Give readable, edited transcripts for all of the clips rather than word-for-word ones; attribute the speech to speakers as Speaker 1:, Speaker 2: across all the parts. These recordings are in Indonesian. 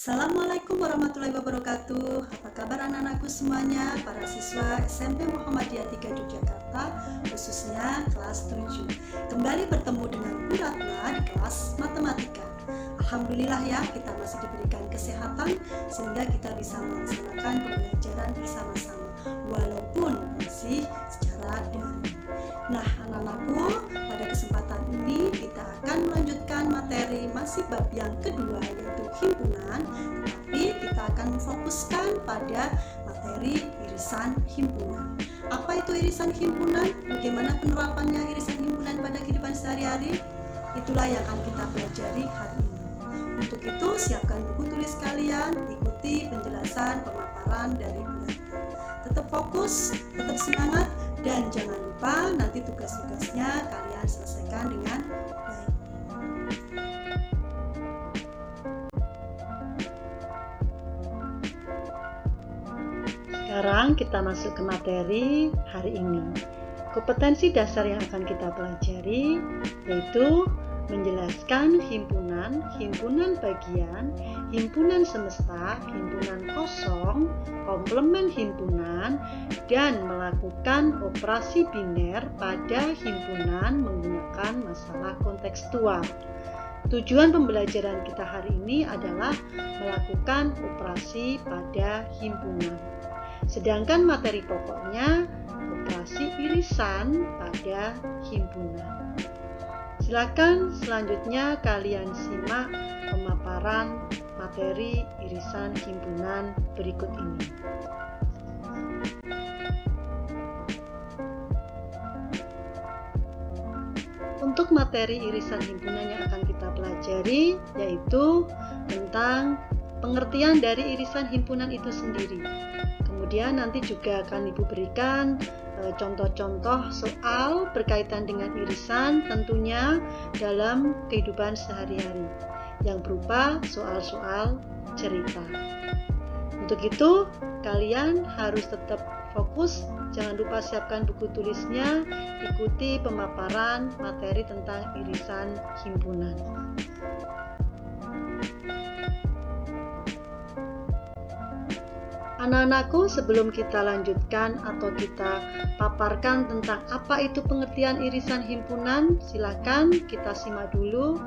Speaker 1: Assalamualaikum warahmatullahi wabarakatuh. Apa kabar anak-anakku semuanya, para siswa SMP Muhammadiyah 3 Yogyakarta, khususnya kelas 7. Kembali bertemu dengan Bu Ratna di kelas matematika. Alhamdulillah ya, kita masih diberikan kesehatan sehingga kita bisa melaksanakan pembelajaran bersama-sama walaupun masih secara daring. Nah, anak-anakku, pada kesempatan ini kita akan melanjutkan materi masih bab yang kedua, yaitu himpunan, tetapi kita akan memfokuskan pada materi irisan himpunan. Apa itu irisan himpunan? Bagaimana penerapannya irisan himpunan pada kehidupan sehari-hari? Itulah yang akan kita pelajari hari ini. Untuk itu, siapkan buku tulis kalian, ikuti penjelasan pemaparan dari Bu Ratna. Tetap fokus, tetap semangat, dan jangan lupa nanti tugas-tugasnya kalian selesaikan dengan baik. Sekarang kita masuk ke materi hari ini. Kompetensi dasar yang akan kita pelajari yaitu menjelaskan himpunan, himpunan bagian, himpunan semesta, himpunan kosong, komplemen himpunan, dan melakukan operasi biner pada himpunan menggunakan masalah kontekstual. Tujuan pembelajaran kita hari ini adalah melakukan operasi pada himpunan. Sedangkan materi pokoknya operasi irisan pada himpunan. Silakan selanjutnya kalian simak pemaparan materi irisan himpunan berikut ini. Untuk materi irisan himpunan yang akan kita pelajari yaitu tentang pengertian dari irisan himpunan itu sendiri. Kemudian nanti juga akan Ibu berikan contoh-contoh soal berkaitan dengan irisan tentunya dalam kehidupan sehari-hari yang berupa soal-soal cerita. Untuk itu, kalian harus tetap fokus, jangan lupa siapkan buku tulisnya, ikuti pemaparan materi tentang irisan himpunan. Anak-anakku, sebelum kita lanjutkan atau kita paparkan tentang apa itu pengertian irisan himpunan, silakan kita simak dulu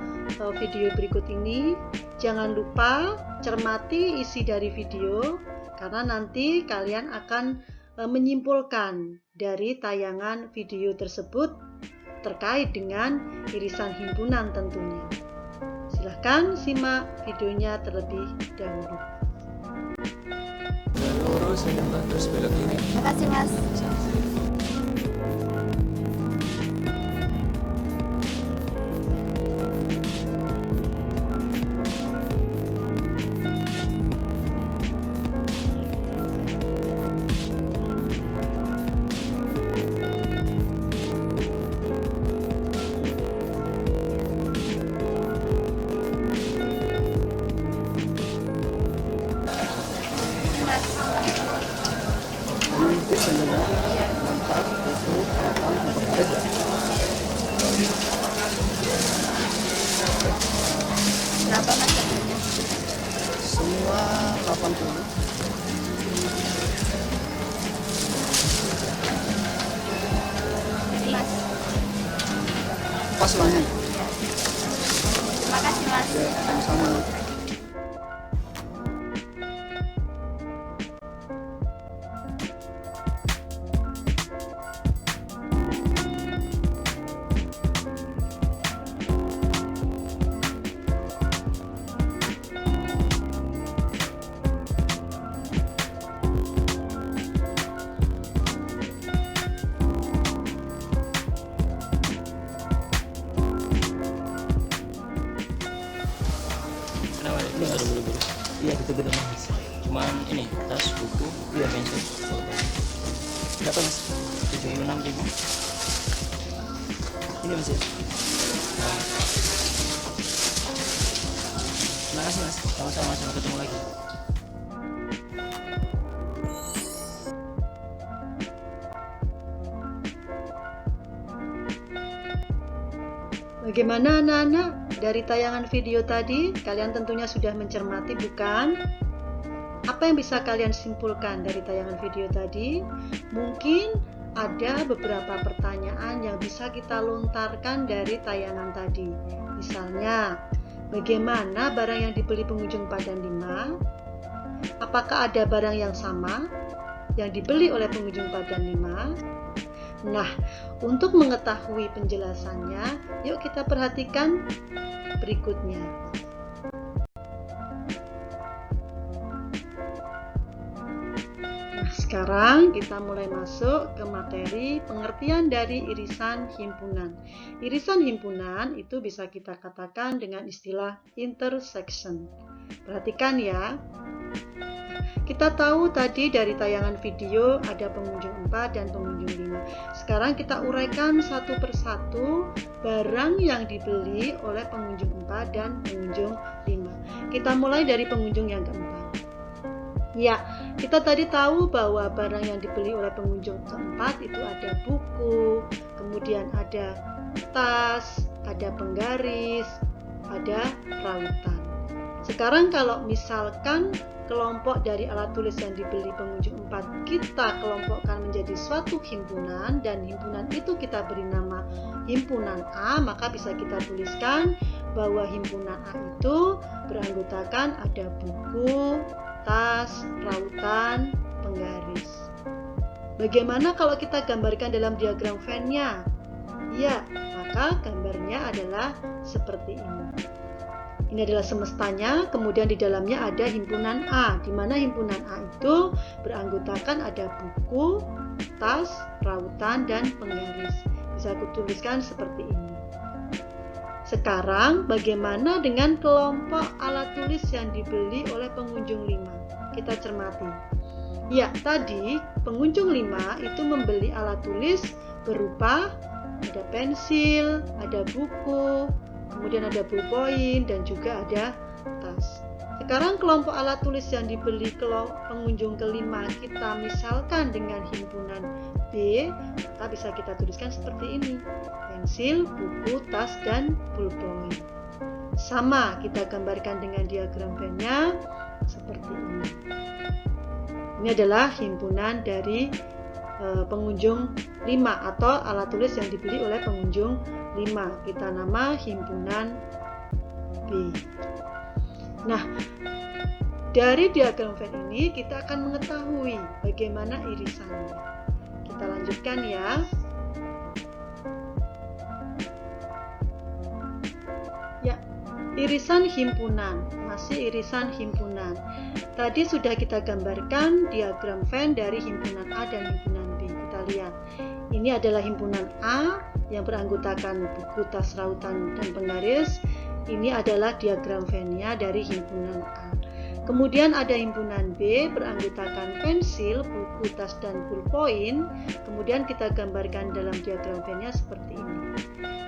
Speaker 1: video berikut ini. Jangan lupa cermati isi dari video, karena nanti kalian akan menyimpulkan dari tayangan video tersebut terkait dengan irisan himpunan tentunya. Silakan simak videonya terlebih dahulu.
Speaker 2: Lurus ya, terus belok kiri.
Speaker 3: Makasih Mas. Berapa Mas?
Speaker 2: Semua 80.
Speaker 3: Mas.
Speaker 2: Pas uangnya.
Speaker 3: Terima kasih Mas.
Speaker 2: Ya, sama-sama.
Speaker 4: Kenapa ya? Terus ada buru-buru.
Speaker 2: Iya, gitu gitu Mas.
Speaker 4: Cuman ini tas, buku,
Speaker 2: Iya.
Speaker 4: pensil.
Speaker 2: Berapa Mas?
Speaker 4: 76.000.
Speaker 2: Ini Mas ya.
Speaker 4: Terima kasih Mas. Sama-sama, sampai ketemu lagi.
Speaker 1: Bagaimana anak-anak? Dari tayangan video tadi, kalian tentunya sudah mencermati, bukan? Apa yang bisa kalian simpulkan dari tayangan video tadi? Mungkin ada beberapa pertanyaan yang bisa kita lontarkan dari tayangan tadi. Misalnya, bagaimana barang yang dibeli pengunjung 4 dan 5? Apakah ada barang yang sama yang dibeli oleh pengunjung 4 dan 5? Nah, untuk mengetahui penjelasannya, yuk kita perhatikan berikutnya. Nah, sekarang kita mulai masuk ke materi pengertian dari irisan himpunan. Irisan himpunan itu bisa kita katakan dengan istilah intersection. Perhatikan ya. Kita tahu tadi dari tayangan video ada pengunjung 4 dan pengunjung 5. Sekarang kita uraikan satu persatu barang yang dibeli oleh pengunjung 4 dan pengunjung 5. Kita mulai dari pengunjung yang keempat. Ya, kita tadi tahu bahwa barang yang dibeli oleh pengunjung keempat itu ada buku, kemudian ada tas, ada penggaris, ada rautan. Sekarang kalau misalkan kelompok dari alat tulis yang dibeli pengunjung 4 kita kelompokkan menjadi suatu himpunan, dan himpunan itu kita beri nama himpunan A, maka bisa kita tuliskan bahwa himpunan A itu beranggotakan ada buku, tas, rautan, penggaris. Bagaimana kalau kita gambarkan dalam diagram Venn-nya? Ya, maka gambarnya adalah seperti ini. Ini adalah semestanya, kemudian di dalamnya ada himpunan A, di mana himpunan A itu beranggotakan ada buku, tas, rautan, dan penggaris. Bisa aku tuliskan seperti ini. Sekarang, bagaimana dengan kelompok alat tulis yang dibeli oleh pengunjung 5? Kita cermati. Ya, tadi pengunjung 5 itu membeli alat tulis berupa ada pensil, ada buku, kemudian ada ballpoint, dan juga ada tas. Sekarang kelompok alat tulis yang dibeli pengunjung kelima kita misalkan dengan himpunan B, maka bisa kita tuliskan seperti ini. Pensil, buku, tas, dan ballpoint. Sama kita gambarkan dengan diagram Venn-nya seperti ini. Ini adalah himpunan dari pengunjung 5 atau alat tulis yang dibeli oleh pengunjung 5. Kita nama himpunan B. Nah, dari diagram Venn ini kita akan mengetahui bagaimana irisannya. Kita lanjutkan ya. Ya, irisan himpunan, masih irisan himpunan. Tadi sudah kita gambarkan diagram Venn dari himpunan A dan himpunan B. Kita lihat, ini adalah himpunan A yang beranggotakan buku, tas, rautan, dan penggaris. Ini adalah diagram Venn-nya dari himpunan A. Kemudian ada himpunan B beranggotakan pensil, buku, tas, dan ballpoint. Kemudian kita gambarkan dalam diagram Venn-nya seperti ini.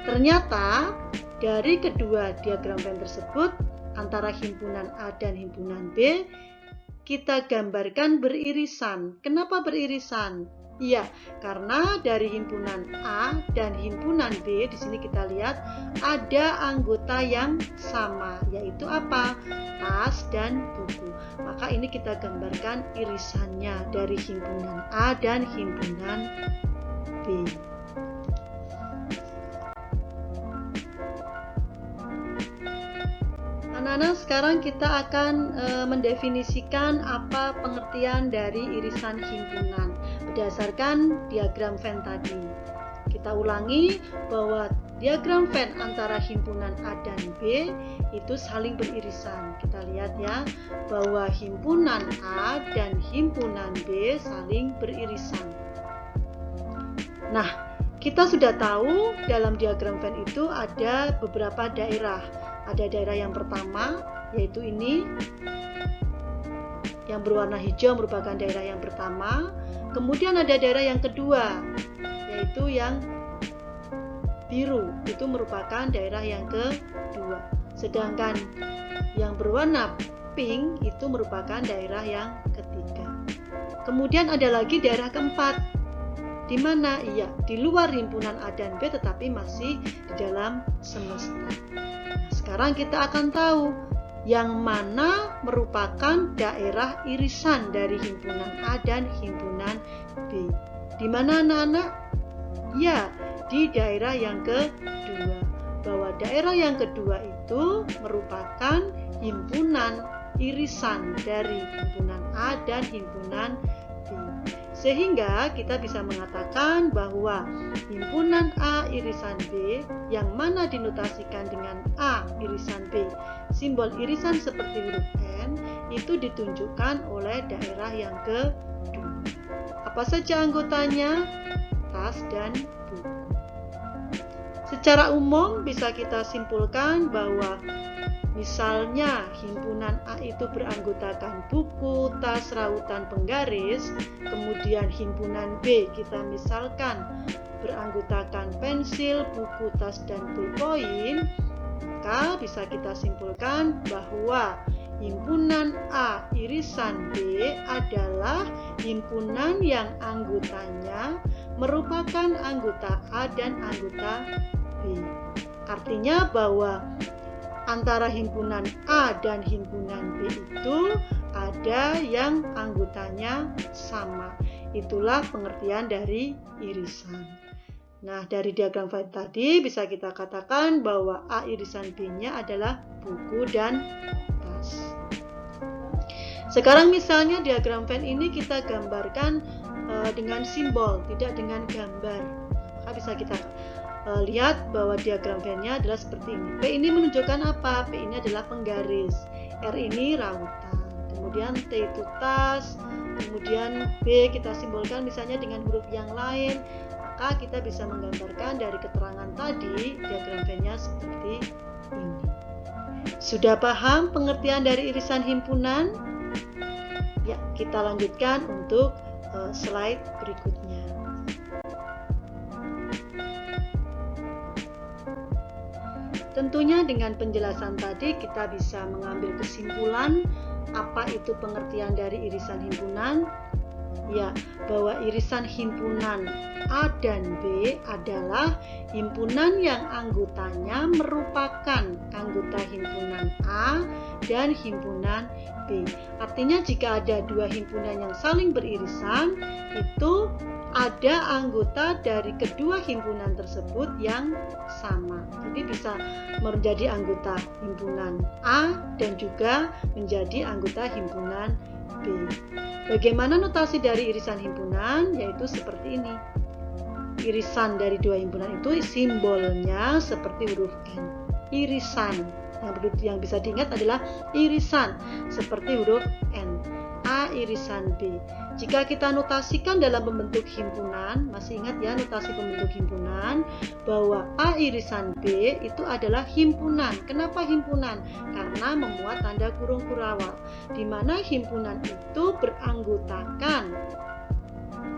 Speaker 1: Ternyata dari kedua diagram Venn tersebut, antara himpunan A dan himpunan B, kita gambarkan beririsan. Kenapa beririsan? Iya, karena dari himpunan A dan himpunan B, di sini kita lihat ada anggota yang sama, yaitu apa? Tas dan buku. Maka ini kita gambarkan irisannya dari himpunan A dan himpunan B. Anak-anak, sekarang kita akan mendefinisikan apa pengertian dari irisan himpunan berdasarkan diagram Venn tadi. Kita ulangi bahwa diagram Venn antara himpunan A dan B itu saling beririsan. Kita lihat ya, bahwa himpunan A dan himpunan B saling beririsan. Nah, kita sudah tahu dalam diagram Venn itu ada beberapa daerah. Ada daerah yang pertama, yaitu ini, yang berwarna hijau merupakan daerah yang pertama. Kemudian ada daerah yang kedua, yaitu yang biru, itu merupakan daerah yang kedua. Sedangkan yang berwarna pink itu merupakan daerah yang ketiga. Kemudian ada lagi daerah keempat. Di mana? Iya, di luar himpunan A dan B tetapi masih di dalam semesta. Nah, sekarang kita akan tahu yang mana merupakan daerah irisan dari himpunan A dan himpunan B. Di mana anak-anak? Ya, di daerah yang kedua. Bahwa daerah yang kedua itu merupakan himpunan irisan dari himpunan A dan himpunan B. Sehingga kita bisa mengatakan bahwa himpunan A irisan B yang mana dinotasikan dengan A irisan B, simbol irisan seperti huruf N, itu ditunjukkan oleh daerah yang kedua. Apa saja anggotanya? Tas dan buku. Secara umum bisa kita simpulkan bahwa misalnya himpunan A itu beranggotakan buku, tas, rautan, penggaris, kemudian himpunan B kita misalkan beranggotakan pensil, buku, tas, dan ballpoint, maka bisa kita simpulkan bahwa himpunan A irisan B adalah himpunan yang anggotanya merupakan anggota A dan anggota B. Artinya bahwa antara himpunan A dan himpunan B itu ada yang anggotanya sama. Itulah pengertian dari irisan. Nah, dari diagram Venn tadi bisa kita katakan bahwa A irisan B-nya adalah buku dan tas. Sekarang misalnya diagram Venn ini kita gambarkan dengan simbol, tidak dengan gambar. Maka bisa kita lihat bahwa diagram Venn-nya adalah seperti ini. P ini menunjukkan apa? P ini adalah penggaris, R ini rautan, kemudian T itu tas, kemudian B kita simbolkan misalnya dengan huruf yang lain. Maka kita bisa menggambarkan dari keterangan tadi diagram Venn-nya seperti ini. Sudah paham pengertian dari irisan himpunan? Ya, kita lanjutkan untuk slide berikutnya. Tentunya dengan penjelasan tadi kita bisa mengambil kesimpulan apa itu pengertian dari irisan himpunan. Ya, bahwa irisan himpunan A dan B adalah himpunan yang anggotanya merupakan anggota himpunan A dan himpunan B. Artinya jika ada dua himpunan yang saling beririsan, itu ada anggota dari kedua himpunan tersebut yang sama. Jadi bisa menjadi anggota himpunan A dan juga menjadi anggota himpunan B. Bagaimana notasi dari irisan himpunan? Yaitu seperti ini. Irisan dari dua himpunan itu simbolnya seperti huruf N. Irisan yang bisa diingat adalah irisan seperti huruf N. A irisan B. Jika kita notasikan dalam pembentuk himpunan, masih ingat ya notasi pembentuk himpunan, bahwa A irisan B itu adalah himpunan. Kenapa himpunan? Karena memuat tanda kurung kurawal, di mana himpunan itu beranggotakan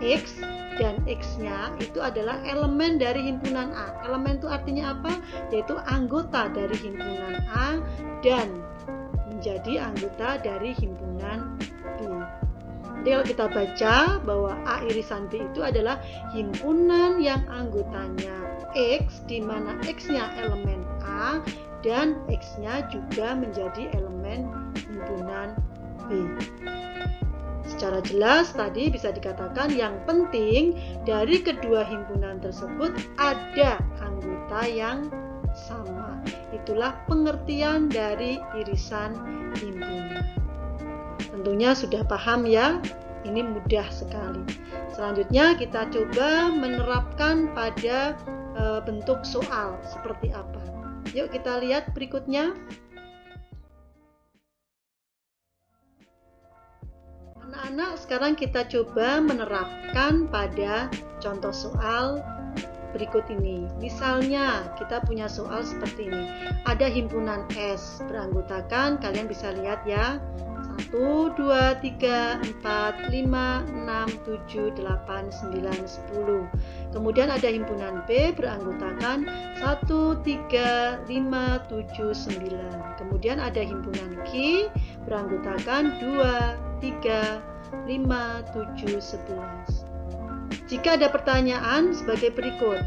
Speaker 1: X dan X-nya itu adalah elemen dari himpunan A. Elemen itu artinya apa? Yaitu anggota dari himpunan A dan menjadi anggota dari himpunan B. Jadi kalau kita baca bahwa A irisan B itu adalah himpunan yang anggotanya X, di mana X-nya elemen A dan X-nya juga menjadi elemen himpunan B. Secara jelas tadi bisa dikatakan yang penting dari kedua himpunan tersebut ada anggota yang sama. Itulah pengertian dari irisan himpunan. Tentunya sudah paham ya, ini mudah sekali. Selanjutnya kita coba menerapkan pada bentuk soal seperti apa. Yuk kita lihat berikutnya. Anak-anak, sekarang kita coba menerapkan pada contoh soal berikut ini. Misalnya kita punya soal seperti ini. Ada himpunan S beranggotakan, kalian bisa lihat ya, 1, 2, 3, 4, 5, 6, 7, 8, 9, 10. Kemudian ada himpunan B beranggotakan 1, 3, 5, 7, 9. Kemudian ada himpunan Q beranggotakan 2, 3, 5, 7, 11. Jika ada pertanyaan sebagai berikut.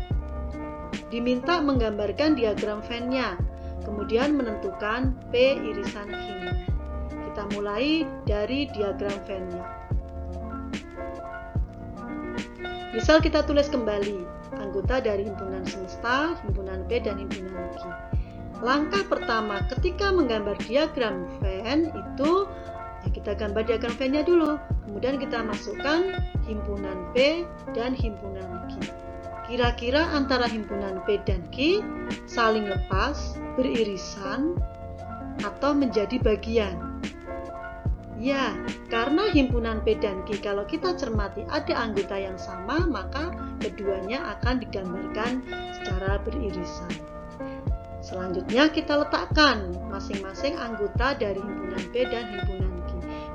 Speaker 1: Diminta menggambarkan diagram Venn-nya, kemudian menentukan P irisan Q-nya. Kita mulai dari diagram Venn-nya. Misal kita tulis kembali anggota dari himpunan semesta, himpunan P, dan himpunan Q. Langkah pertama ketika menggambar diagram Venn itu, ya kita gambar diagram Venn-nya dulu. Kemudian kita masukkan himpunan P dan himpunan Q. Kira-kira antara himpunan P dan Q saling lepas, beririsan, atau menjadi bagian? Ya, karena himpunan P dan Q kalau kita cermati ada anggota yang sama, maka keduanya akan digambarkan secara beririsan. Selanjutnya kita letakkan masing-masing anggota dari himpunan P dan himpunan Q.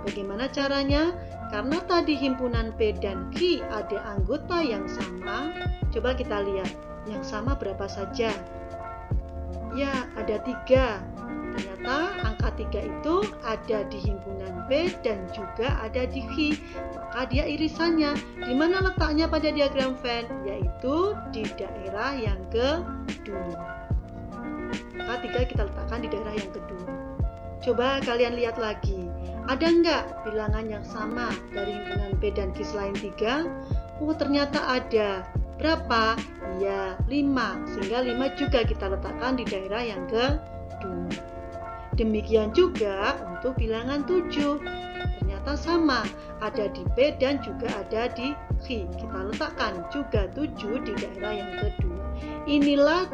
Speaker 1: Bagaimana caranya? Karena tadi himpunan P dan Q ada anggota yang sama, coba kita lihat, yang sama berapa saja? Ya, ada 3. Ternyata angka 3 itu ada di himpunan P dan juga ada di Q, maka dia irisannya. Di mana letaknya pada diagram Venn? Yaitu di daerah yang kedua. Maka 3 kita letakkan di daerah yang kedua. Coba kalian lihat lagi. Ada enggak bilangan yang sama dari himpunan P dan Q selain 3? Oh, ternyata ada. Berapa? Ya, 5. Sehingga 5 juga kita letakkan di daerah yang kedua. Demikian juga untuk bilangan 7. Ternyata sama. Ada di P dan juga ada di Q. Kita letakkan juga 7 di daerah yang kedua. Inilah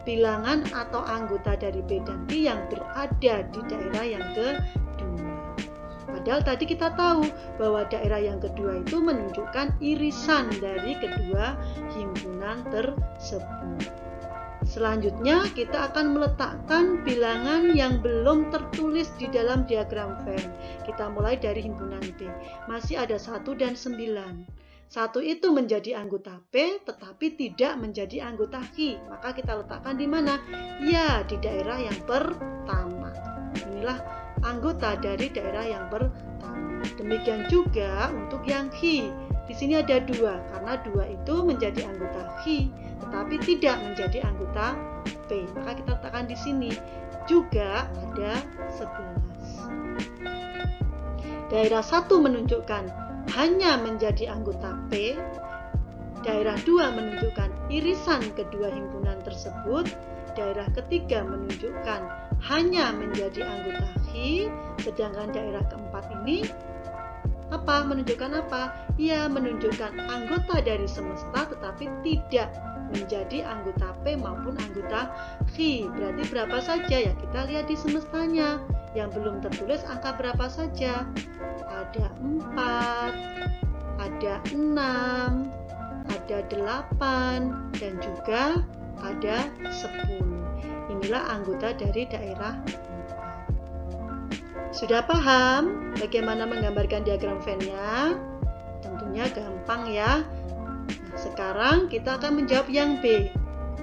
Speaker 1: bilangan atau anggota dari P dan Q yang berada di daerah yang kedua. Padahal tadi kita tahu bahwa daerah yang kedua itu menunjukkan irisan dari kedua himpunan tersebut. Selanjutnya kita akan meletakkan bilangan yang belum tertulis di dalam diagram Venn. Kita mulai dari himpunan P. Masih ada 1 dan 9. 1 itu menjadi anggota P tetapi tidak menjadi anggota Q. Maka kita letakkan di mana? Ya, di daerah yang pertama. Inilah anggota dari daerah yang pertama. Demikian juga untuk yang Q. Di sini ada 2 karena 2 itu menjadi anggota Q tetapi tidak menjadi anggota P. Maka kita letakkan di sini. Juga ada 11. Daerah 1 menunjukkan hanya menjadi anggota P. Daerah 2 menunjukkan irisan kedua himpunan tersebut. Daerah ketiga menunjukkan hanya menjadi anggota Q, sedangkan daerah keempat ini menunjukkan apa? Ya, menunjukkan anggota dari semesta tetapi tidak menjadi anggota P maupun anggota Q. Berarti berapa saja? Ya, kita lihat di semestanya. Yang belum tertulis angka berapa saja? Ada 4, ada 6, ada 8, dan juga ada 10. Inilah anggota dari daerah 4. Sudah paham bagaimana menggambarkan diagram Venn-nya? Tentunya gampang ya. Nah, sekarang kita akan menjawab yang B.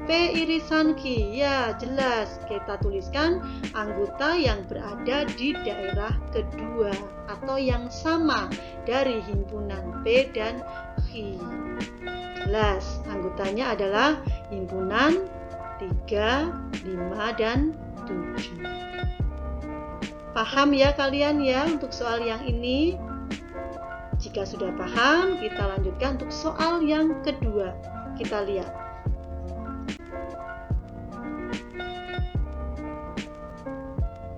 Speaker 1: P irisan Q. Ya, jelas. Kita tuliskan anggota yang berada di daerah kedua atau yang sama dari himpunan P dan Q. Jelas, anggotanya adalah himpunan 3, 5, dan 7. Paham ya kalian ya untuk soal yang ini? Jika sudah paham, kita lanjutkan untuk soal yang kedua. Kita lihat.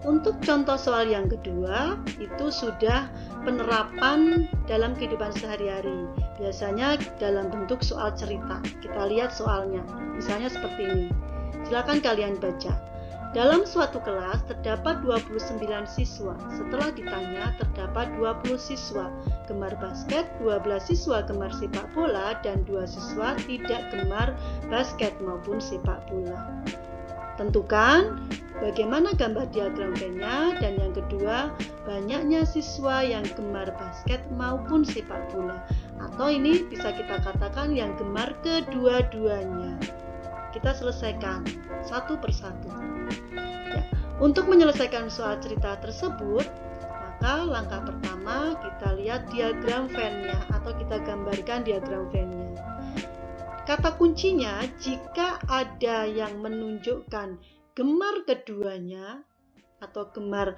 Speaker 1: Untuk contoh soal yang kedua, itu sudah penerapan dalam kehidupan sehari-hari. Biasanya dalam bentuk soal cerita. Kita lihat soalnya. Misalnya seperti ini. Silakan kalian baca. Dalam suatu kelas terdapat 29 siswa. Setelah ditanya, terdapat 20 siswa gemar basket, 12 siswa gemar sepak bola, dan 2 siswa tidak gemar basket maupun sepak bola. Tentukan bagaimana gambar diagram Venn-nya, dan yang kedua, banyaknya siswa yang gemar basket maupun sepak bola. Atau ini bisa kita katakan yang gemar kedua-duanya. Kita selesaikan satu persatu. Ya, untuk menyelesaikan soal cerita tersebut, maka langkah pertama kita lihat diagram Venn-nya atau kita gambarkan diagram Venn-nya. Kata kuncinya, jika ada yang menunjukkan gemar keduanya atau gemar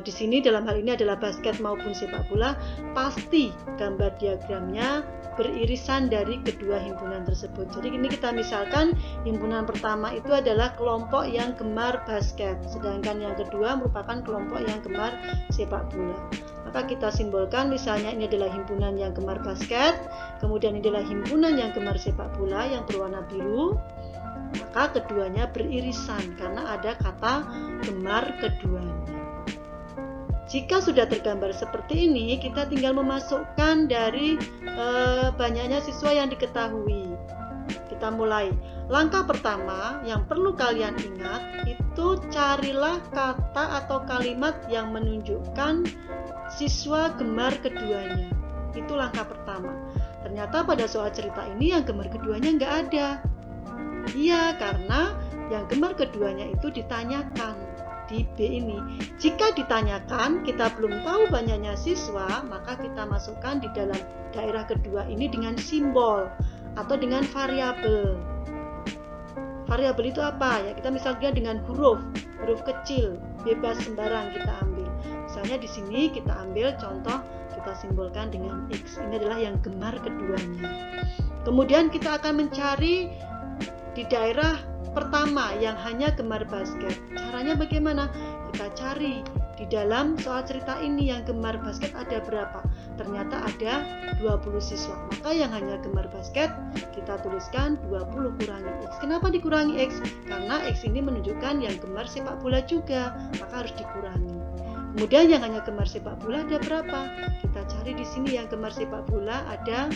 Speaker 1: di sini dalam hal ini adalah basket maupun sepak bola, pasti gambar diagramnya beririsan dari kedua himpunan tersebut. Jadi ini kita misalkan himpunan pertama itu adalah kelompok yang gemar basket, sedangkan yang kedua merupakan kelompok yang gemar sepak bola. Maka kita simbolkan misalnya ini adalah himpunan yang gemar basket, kemudian ini adalah himpunan yang gemar sepak bola yang berwarna biru, maka keduanya beririsan karena ada kata gemar keduanya. Jika sudah tergambar seperti ini, kita tinggal memasukkan dari banyaknya siswa yang diketahui. Kita mulai. Langkah pertama yang perlu kalian ingat itu carilah kata atau kalimat yang menunjukkan siswa gemar keduanya. Itu langkah pertama. Ternyata pada soal cerita ini yang gemar keduanya nggak ada. Iya, karena yang gemar keduanya itu ditanyakan di B ini. Jika ditanyakan, kita belum tahu banyaknya siswa, maka kita masukkan di dalam daerah kedua ini dengan simbol atau dengan variabel. Variabel itu apa? Ya, kita misalnya dengan huruf kecil, bebas sembarang kita ambil. Misalnya di sini kita ambil contoh, kita simbolkan dengan X. Ini adalah yang gemar keduanya. Kemudian kita akan mencari di daerah pertama yang hanya gemar basket. Caranya bagaimana? Kita cari di dalam soal cerita ini yang gemar basket ada berapa? Ternyata ada 20 siswa. Maka yang hanya gemar basket kita tuliskan 20 kurangi X. Kenapa dikurangi X? Karena X ini menunjukkan yang gemar sepak bola juga, maka harus dikurangi. Kemudian yang hanya gemar sepak bola ada berapa? Kita cari di sini yang gemar sepak bola ada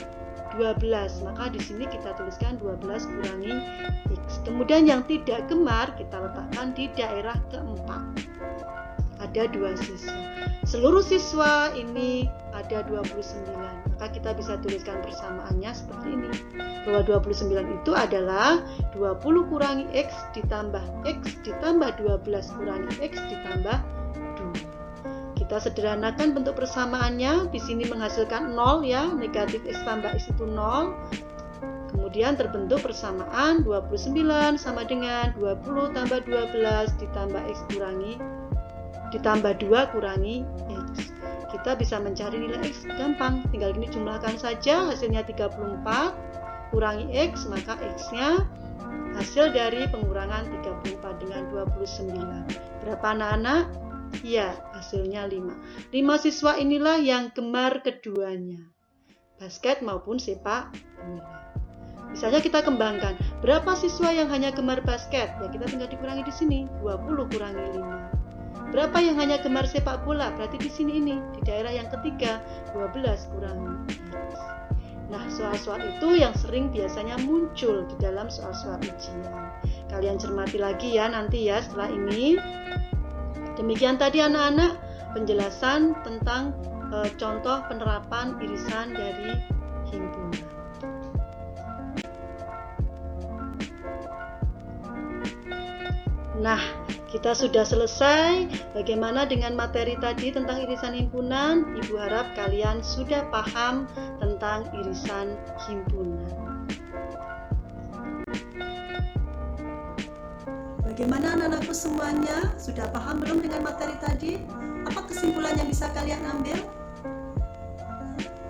Speaker 1: 12, maka di sini kita tuliskan 12 kurangi X. Kemudian yang tidak gemar kita letakkan di daerah keempat. Ada 2 siswa. Seluruh siswa ini ada 29. Maka kita bisa tuliskan persamaannya seperti ini. Bahwa 29 itu adalah 20 kurangi X ditambah X ditambah 12 kurangi X ditambah 2. Kita sederhanakan bentuk persamaannya. Di sini menghasilkan 0 ya, negatif X tambah X itu 0. Kemudian terbentuk persamaan 29 sama dengan 20 tambah 12 ditambah X ditambah 2 kurangi X. Kita bisa mencari nilai X gampang, tinggal gini jumlahkan saja, hasilnya 34 kurangi X, maka X-nya hasil dari pengurangan 34 dengan 29. Berapa anak-anak? Ya, hasilnya 5. 5 siswa inilah yang gemar keduanya, basket maupun sepak bola. Misalnya kita kembangkan, berapa siswa yang hanya gemar basket? Ya, kita tinggal dikurangi di sini, 20 kurangi 5. Berapa yang hanya gemar sepak bola? Berarti di sini ini, di daerah yang ketiga, 12 kurangi X. Nah, soal-soal itu yang sering biasanya muncul di dalam soal-soal ujian. Kalian cermati lagi ya nanti ya setelah ini. Demikian tadi anak-anak penjelasan tentang contoh penerapan irisan dari himpunan. Nah, kita sudah selesai bagaimana dengan materi tadi tentang irisan himpunan. Ibu harap kalian sudah paham tentang irisan himpunan.
Speaker 3: Bagaimana anak-anakku semuanya? Sudah paham belum dengan materi tadi? Apa kesimpulan yang bisa kalian ambil?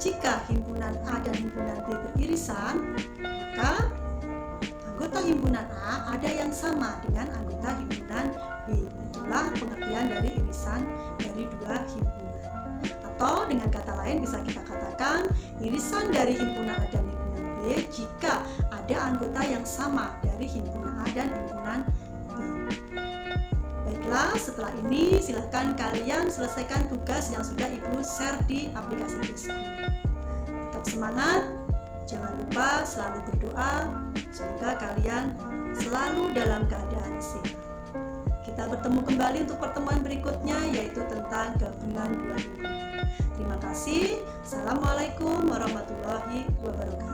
Speaker 3: Jika himpunan A dan himpunan B beririsan, maka anggota himpunan A ada yang sama dengan anggota himpunan B. Itulah pengertian dari irisan dari dua himpunan. Atau dengan kata lain bisa kita katakan irisan dari himpunan A dan himpunan B jika ada anggota yang sama dari himpunan A dan himpunan B. Baiklah, setelah ini silakan kalian selesaikan tugas yang sudah Ibu share di aplikasi Facebook. Tetap semangat, jangan lupa selalu berdoa, semoga kalian selalu dalam keadaan sehat. Kita bertemu kembali untuk pertemuan berikutnya, yaitu tentang gabungan dua himpunan. Terima kasih. Assalamualaikum warahmatullahi wabarakatuh.